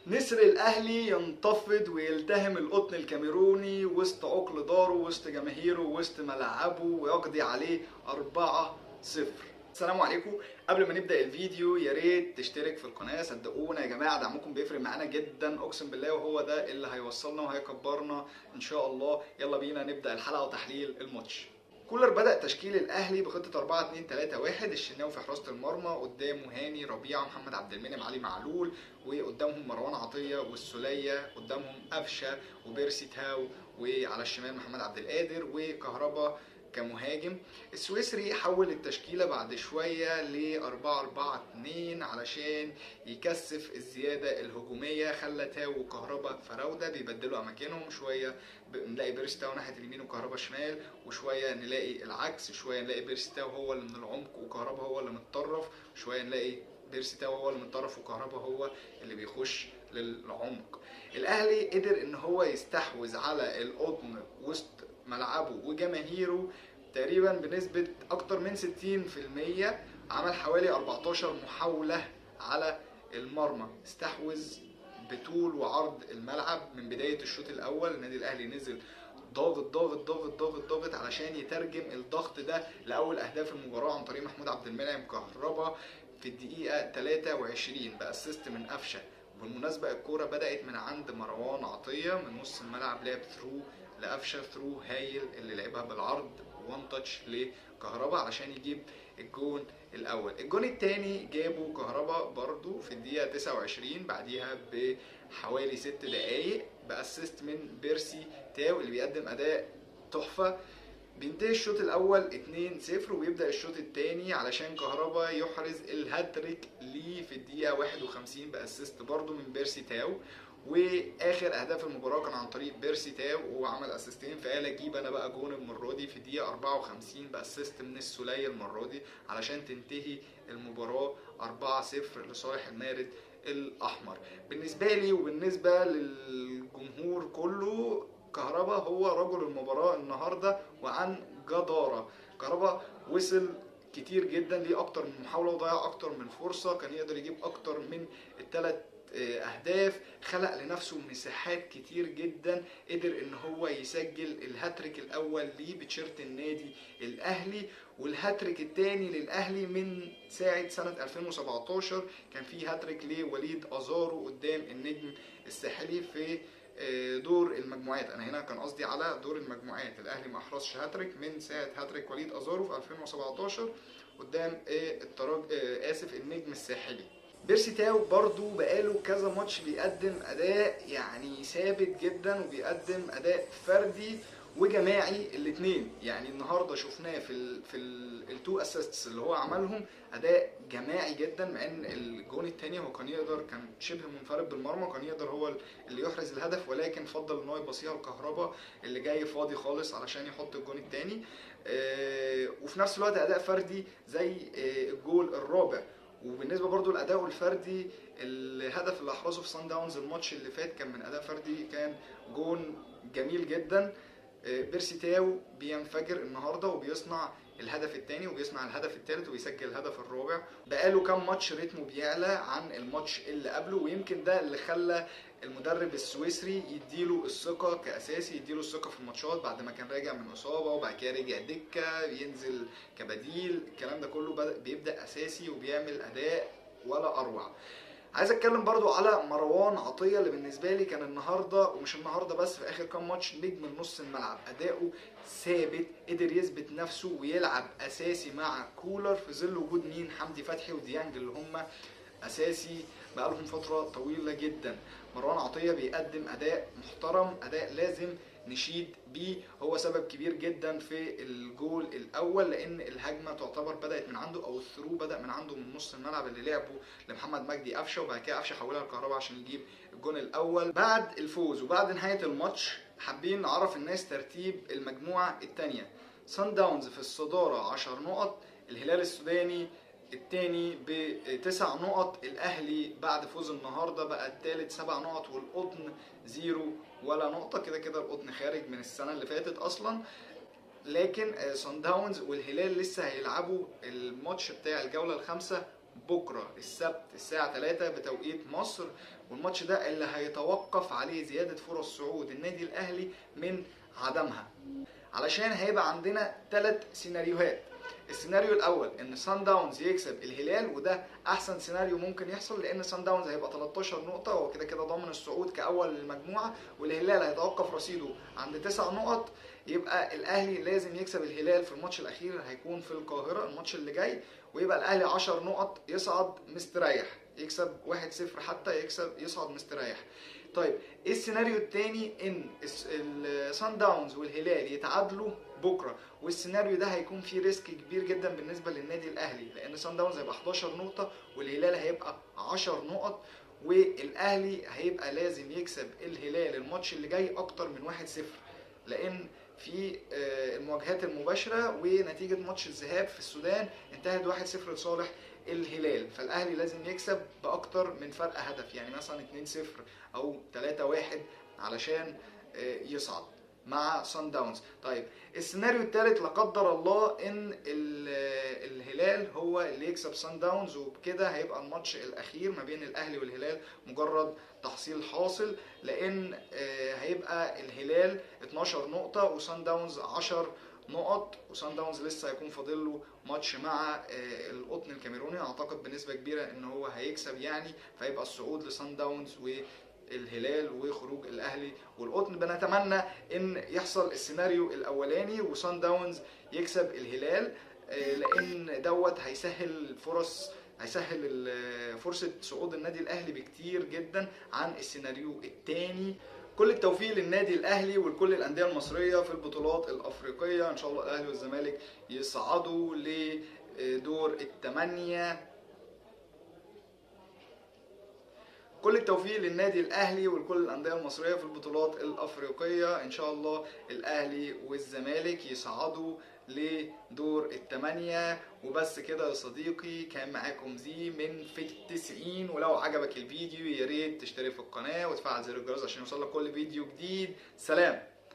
نسر الاهلي ينتفض ويلتهم القطن الكاميروني وسط عقل داره وسط جماهيره وسط ملعبه ويقضي عليه 4-0. السلام عليكم. قبل ما نبدا الفيديو يا ريت تشترك في القناه، صدقونا يا جماعه دعمكم بيفرق معانا جدا اقسم بالله، وهو ده اللي هيوصلنا وهيكبرنا ان شاء الله. يلا بينا نبدا الحلقه وتحليل الماتش. كولر بدأ تشكيل الأهلي بخطة 4-2-3-1. الشناوي في حراسة المرمى، قدامه هاني ربيعة محمد عبد المنعم علي معلول، وقدامهم مروان عطية والسولية، قدامهم قفشة وبيرسي تاو، وعلى الشمال محمد عبد القادر وكهربا كمهاجم. السويسري حول التشكيلة بعد شوية ل 4-4-2 علشان يكثف الزيادة الهجومية. خلى تاو وكهربا فراودة بيبدلوا أماكنهم شوية، نلاقي بيرسي تاو ناحية اليمين وكهربا شمال، وشوية نلاقي العكس، شوية نلاقي بيرسي تاو هو اللي من العمق وكهربا هو اللي متطرف، شوية نلاقي بيرسي تاو هو اللي متطرف وكهربا هو اللي بيخش للعمق. الأهلي قدر إن هو يستحوذ على القطن وسط ملعبه وجماهيره تقريبا بنسبة أكتر من 60%. عمل حوالي 14 محاولة على المرمى، استحوذ بطول وعرض الملعب. من بداية الشوط الأول النادي الأهلي نزل ضاغط ضاغط ضاغط ضاغط ضاغط علشان يترجم الضغط ده لأول أهداف المباراة عن طريق محمود عبد المنعم كهربا في الدقيقة 23 بأسيست من قفشة. وبالمناسبة الكورة بدأت من عند مروان عطية من نص الملعب، لعب ثرو لقفشة، ثرو هايل اللي لعبها بالعرض، وان تاتش لكهربا علشان يجيب الجون الاول. الجون الثاني جابه كهربا برضو في الدقيقه 29 بعديها بحوالي 6 دقائق باسيست من بيرسي تاو اللي بيقدم اداء تحفه. بينتهي الشوط الاول 2-0 وبيبدا الشوط الثاني علشان كهربا يحرز الهاتريك ليه في الدقيقه 51 باسيست برضو من بيرسي تاو. واخر اهداف المباراه كان عن طريق بيرسي تاو وعمل اسيستين، فقال اجيب انا بقى جون المره دي في الدقيقه 54 باسيست من السوليه المره دي علشان تنتهي المباراه 4-0 لصالح المارد الاحمر. بالنسبه لي وبالنسبه للجمهور كله، كهربا هو رجل المباراه النهارده وعن جداره. كهربا وصل كتير جدا، ليه اكتر من محاوله وضيع اكتر من فرصه، كان يقدر يجيب اكتر من الثلاث اهداف، خلق لنفسه مساحات كتير جدا، قدر ان هو يسجل الهاتريك الاول ليه بتشيرت النادي الاهلي، والهاتريك الثاني للاهلي من ساعه سنه 2017 كان في هاتريك لوليد ازارو قدام النجم الساحلي في دور المجموعات. انا هنا كان قصدي على دور المجموعات، الاهلي ما احرزش هاتريك من ساعه هاتريك وليد ازارو في 2017 قدام النجم الساحلي. بيرسي تاو برضو بقاله كذا ماتش بيقدم اداء يعني ثابت جدا، وبيقدم اداء فردي وجماعي الاثنين. يعني النهارده شفناه في التو اسيستس اللي هو عملهم اداء جماعي جدا، مع ان الجون الثاني هو كان شبه منفرد بالمرمى وكان يقدر هو اللي يحرز الهدف، ولكن فضل ان هو يبصيها لكهربا اللي جاي فاضي خالص علشان يحط الجون الثاني. وفي نفس الوقت اداء فردي زي الجول الرابع. وبالنسبه برضو للاداء الفردي، الهدف اللي احرزه في سان داونز الماتش اللي فات كان من اداء فردي، كان جون جميل جدا. بيرسي تاو بينفجر النهارده وبيصنع الهدف الثاني وبيصنع الهدف الثالث وبيسجل الهدف الرابع. بقاله كام ماتش رتمه بيعلى عن الماتش اللي قبله، ويمكن ده اللي خلى المدرب السويسري يديله الثقه كاساسي، يديله الثقه في الماتشات بعد ما كان راجع من اصابه وبعد كده رجع دكه ينزل كبديل. الكلام ده كله بيبدا اساسي وبيعمل اداء ولا اروع. عايز اتكلم برضو على مروان عطية اللي بالنسبة لي كان النهاردة ومش النهاردة بس، في اخر كام ماتش نجم نص الملعب. اداؤه ثابت، قدر يثبت نفسه ويلعب اساسي مع كولر في ظل وجود مين، حمدي فتحي وديانج اللي هم اساسي بقالهم فترة طويلة جدا. مروان عطية بيقدم اداء محترم، اداء لازم نشيد بيه، هو سبب كبير جدا في الجول الاول لان الهجمه تعتبر بدات من عنده، او الثرو بدا من عنده من نص الملعب اللي لعبه لمحمد مجدي قفشه، وبعد كده قفشه حولها لكهربا عشان يجيب الجون الاول. بعد الفوز وبعد نهايه الماتش حابين نعرف الناس ترتيب المجموعه الثانيه. سان داونز في الصداره 10 نقط، الهلال السوداني الثاني ب9 نقط، الاهلي بعد فوز النهارده بقى الثالث 7 نقط، والقطن 0 ولا نقطه. كده كده القطن خارج من السنه اللي فاتت اصلا، لكن سان داونز والهلال لسه هيلعبوا الماتش بتاع الجوله الخامسه بكره السبت الساعه 3 بتوقيت مصر، والماتش ده اللي هيتوقف عليه زياده فرص صعود النادي الاهلي من عدمها. علشان هيبقى عندنا 3 سيناريوهات. السيناريو الاول ان سان داونز يكسب الهلال، وده احسن سيناريو ممكن يحصل، لان سان داونز هيبقى 13 نقطه وهو كده كده ضامن الصعود كاول المجموعه، والهلال هيتوقف رصيده عند 9 نقط. يبقى الاهلي لازم يكسب الهلال في الماتش الاخير، هيكون في القاهره الماتش اللي جاي، ويبقى الاهلي 10 نقط يصعد مستريح، يكسب 1-0 حتى يصعد مستريح. طيب ايه السيناريو التاني؟ ان السان داونز والهلال يتعادلوا بكره، والسيناريو ده هيكون فيه ريسك كبير جدا بالنسبه للنادي الاهلي، لان سان داونز هيبقى 11 نقطه والهلال هيبقى 10 نقط، والاهلي هيبقى لازم يكسب الهلال الماتش اللي جاي اكتر من 1-0، لان في المواجهات المباشره ونتيجه ماتش الذهاب في السودان انتهت 1-0 لصالح الهلال، فالاهلي لازم يكسب باكتر من فرق هدف، يعني مثلا 2-0 او 3-1 علشان يصعد مع سان داونز. طيب السيناريو الثالث لا قدر الله ان الهلال هو اللي يكسب سان داونز، وبكده هيبقى الماتش الاخير ما بين الاهلي والهلال مجرد تحصيل حاصل، لان هيبقى الهلال 12 نقطة وسان داونز 10 نقط، وسان داونز لسه هيكون فاضل له ماتش مع القطن الكاميروني، اعتقد بنسبة كبيرة ان هو هيكسب يعني، فيبقى الصعود لسان داونز الهلال وخروج الاهلي والقطن. بنتمنى ان يحصل السيناريو الاولاني وسان داونز يكسب الهلال، لان دوت هيسهل فرصة صعود النادي الاهلي بكتير جدا عن السيناريو الثاني. كل التوفيق للنادي الاهلي ولكل الانديه المصريه في البطولات الافريقيه، ان شاء الله الاهلي والزمالك يصعدوا لدور الثمانيه. كل التوفيق للنادي الاهلي ولكل الانديه المصريه في البطولات الافريقيه، ان شاء الله الاهلي والزمالك يصعدوا لدور الثمانيه. وبس كده يا صديقي، كان معاكم زي من في التسعين، ولو عجبك الفيديو يا ريت تشترك في القناه وتفعل زر الجرس عشان يوصلك كل فيديو جديد. سلام.